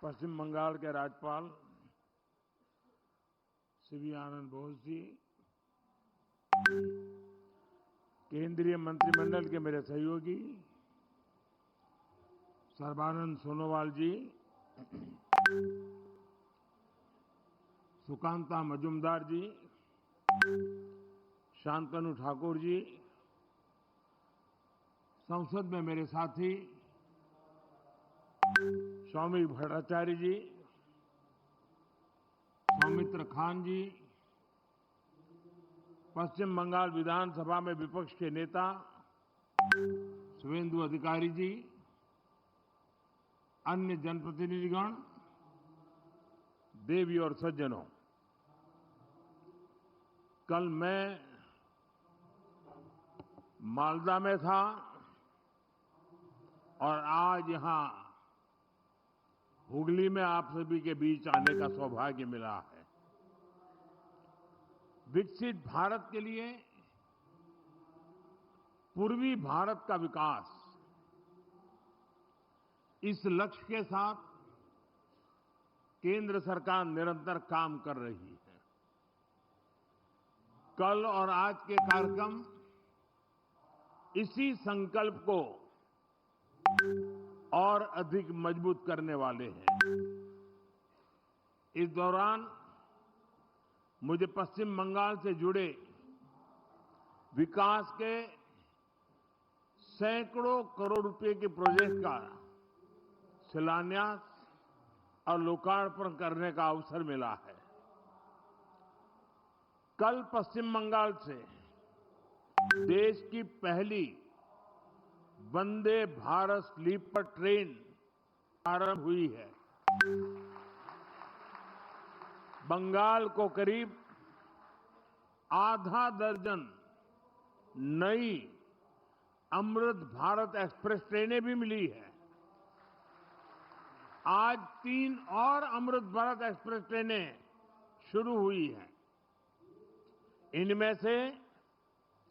पश्चिम बंगाल के राज्यपाल श्री आनंद बोस जी, केंद्रीय मंत्रिमंडल के मेरे सहयोगी सर्बानंद सोनोवाल जी, सुकांता मजूमदार जी, शांतनु ठाकुर जी, संसद में मेरे साथी सौमिक भट्टाचार्य जी, सौमित्र खान जी, पश्चिम बंगाल विधानसभा में विपक्ष के नेता शुभेंदु अधिकारी जी, अन्य जनप्रतिनिधिगण, देवी और सज्जनों, कल मैं मालदा में था और आज यहां हुगली में आप सभी के बीच आने का सौभाग्य मिला है। विकसित भारत के लिए पूर्वी भारत का विकास, इस लक्ष्य के साथ केंद्र सरकार निरंतर काम कर रही है। कल और आज के कार्यक्रम इसी संकल्प को और अधिक मजबूत करने वाले हैं। इस दौरान मुझे पश्चिम बंगाल से जुड़े विकास के सैकड़ों करोड़ रुपए के प्रोजेक्ट का शिलान्यास और लोकार्पण करने का अवसर मिला है। कल पश्चिम बंगाल से देश की पहली वंदे भारत स्लीपर ट्रेन आरंभ हुई है। बंगाल को करीब आधा दर्जन नई अमृत भारत एक्सप्रेस ट्रेनें भी मिली है। आज 3 और अमृत भारत एक्सप्रेस ट्रेनें शुरू हुई हैं। इनमें से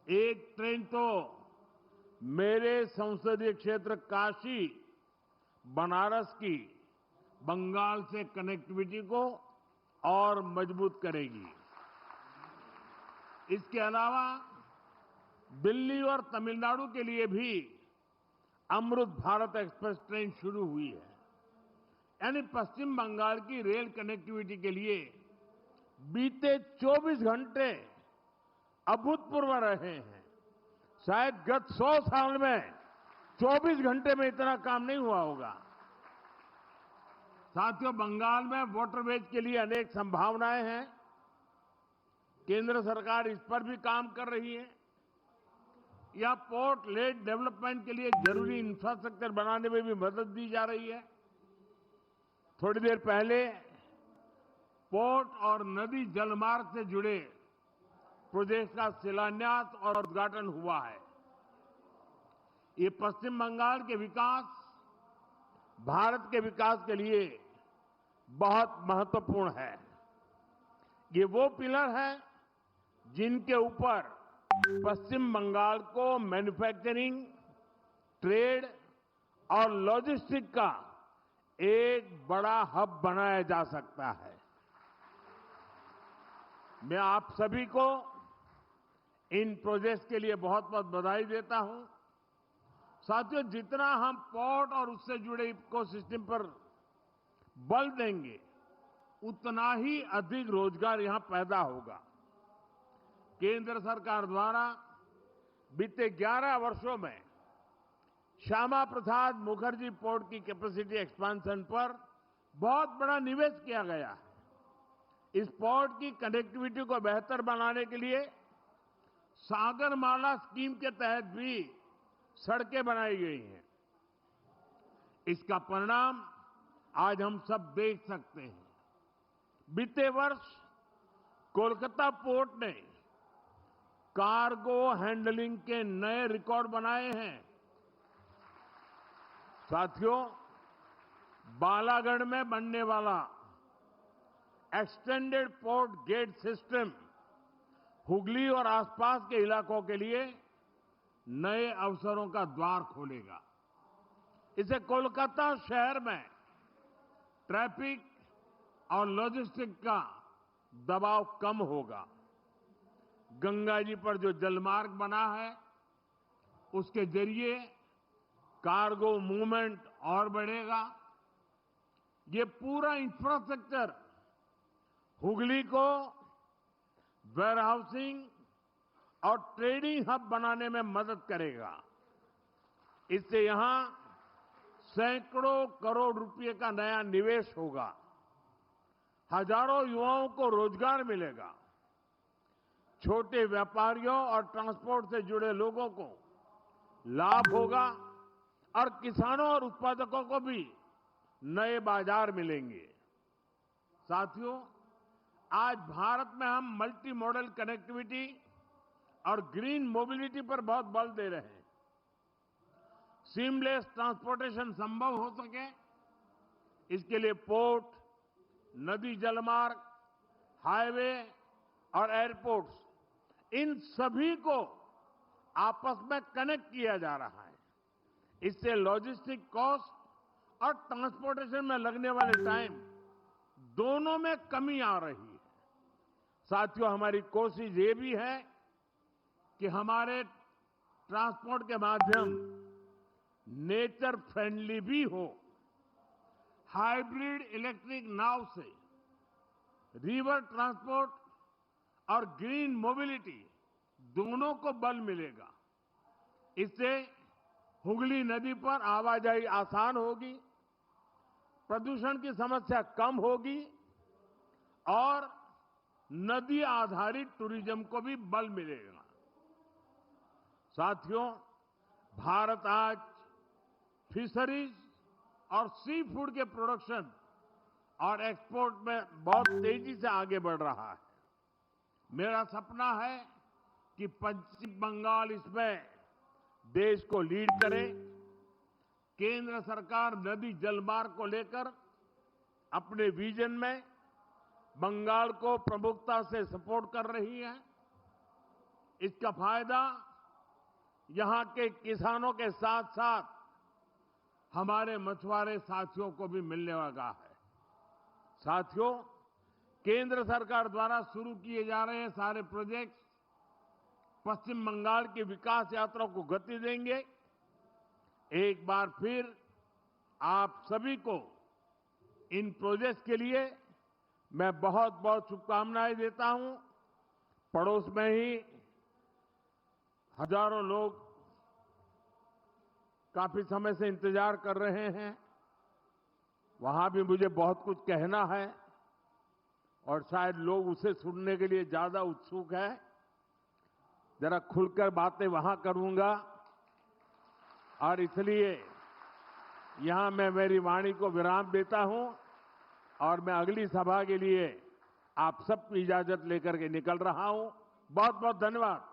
एक ट्रेन तो मेरे संसदीय क्षेत्र काशी बनारस की बंगाल से कनेक्टिविटी को और मजबूत करेगी। इसके अलावा दिल्ली और तमिलनाडु के लिए भी अमृत भारत एक्सप्रेस ट्रेन शुरू हुई है। यानी पश्चिम बंगाल की रेल कनेक्टिविटी के लिए बीते 24 घंटे अभूतपूर्व रहे हैं। शायद गत 100 साल में 24 घंटे में इतना काम नहीं हुआ होगा। साथियों, बंगाल में वाटरवेज के लिए अनेक संभावनाएं हैं। केंद्र सरकार इस पर भी काम कर रही है। या पोर्ट लेड डेवलपमेंट के लिए जरूरी इंफ्रास्ट्रक्चर बनाने में भी मदद दी जा रही है। थोड़ी देर पहले पोर्ट और नदी जलमार्ग से जुड़े प्रोजेक्ट का शिलान्यास और उद्घाटन हुआ है। ये पश्चिम बंगाल के विकास, भारत के विकास के लिए बहुत महत्वपूर्ण है। ये वो पिलर है जिनके ऊपर पश्चिम बंगाल को मैन्युफैक्चरिंग, ट्रेड और लॉजिस्टिक का एक बड़ा हब बनाया जा सकता है। मैं आप सभी को इन प्रोजेक्ट्स के लिए बहुत बहुत बधाई देता हूं। साथियों, जितना हम पोर्ट और उससे जुड़े इकोसिस्टम पर बल देंगे, उतना ही अधिक रोजगार यहां पैदा होगा। केंद्र सरकार द्वारा बीते 11 वर्षों में श्यामा प्रसाद मुखर्जी पोर्ट की कैपेसिटी एक्सपेंशन पर बहुत बड़ा निवेश किया गया है। इस पोर्ट की कनेक्टिविटी को बेहतर बनाने के लिए सागरमाला स्कीम के तहत भी सड़कें बनाई गई हैं। इसका परिणाम आज हम सब देख सकते हैं। बीते वर्ष कोलकाता पोर्ट ने कार्गो हैंडलिंग के नए रिकॉर्ड बनाए हैं। साथियों, बालागढ़ में बनने वाला extended port gate system Hooghly और आसपास के इलाकों के लिए नए अवसरों का द्वार खोलेगा। इसे कोलकाता शहर में ट्रैफिक और लॉजिस्टिक का दबाव कम होगा। गंगा जी पर जो जलमार्ग बना है उसके जरिए कार्गो मूवमेंट और बढ़ेगा। ये पूरा इंफ्रास्ट्रक्चर हुगली को वेयरहाउसिंग और ट्रेडिंग हब बनाने में मदद करेगा। इससे यहां सैकड़ों करोड़ रुपए का नया निवेश होगा। हजारों युवाओं को रोजगार मिलेगा। छोटे व्यापारियों और ट्रांसपोर्ट से जुड़े लोगों को लाभ होगा और किसानों और उत्पादकों को भी नए बाजार मिलेंगे। साथियों, आज भारत में हम मल्टी मॉडल कनेक्टिविटी और ग्रीन मोबिलिटी पर बहुत बल दे रहे हैं। सीमलेस ट्रांसपोर्टेशन संभव हो सके, इसके लिए पोर्ट, नदी जलमार्ग, हाईवे और एयरपोर्ट्स, इन सभी को आपस में कनेक्ट किया जा रहा है। इससे लॉजिस्टिक कॉस्ट और ट्रांसपोर्टेशन में लगने वाले टाइम दोनों में कमी आ रही है। साथियों, हमारी कोशिश ये भी है कि हमारे ट्रांसपोर्ट के माध्यम नेचर फ्रेंडली भी हो। हाइब्रिड इलेक्ट्रिक नाव से रिवर ट्रांसपोर्ट और ग्रीन मोबिलिटी दोनों को बल मिलेगा। इससे हुगली नदी पर आवाजाही आसान होगी, प्रदूषण की समस्या कम होगी और नदी आधारित टूरिज्म को भी बल मिलेगा। साथियों, भारत आज फिशरीज और सी फूड के प्रोडक्शन और एक्सपोर्ट में बहुत तेजी से आगे बढ़ रहा है। मेरा सपना है कि पश्चिम बंगाल इसमें देश को लीड करे। केंद्र सरकार नदी जलमार्ग को लेकर अपने विजन में बंगाल को प्रमुखता से सपोर्ट कर रही है। इसका फायदा यहां के किसानों के साथ साथ हमारे मछुआरे साथियों को भी मिलने वाला है। साथियों, केंद्र सरकार द्वारा शुरू किए जा रहे सारे प्रोजेक्ट पश्चिम बंगाल की विकास यात्रा को गति देंगे। एक बार फिर आप सभी को इन प्रोजेक्ट्स के लिए मैं बहुत बहुत शुभकामनाएं देता हूं। पड़ोस में ही हजारों लोग काफी समय से इंतजार कर रहे हैं। वहां भी मुझे बहुत कुछ कहना है और शायद लोग उसे सुनने के लिए ज्यादा उत्सुक है। जरा खुलकर बातें वहां करूंगा और इसलिए यहां मैं मेरी वाणी को विराम देता हूं और मैं अगली सभा के लिए आप सबकी इजाजत लेकर के निकल रहा हूं। बहुत बहुत धन्यवाद।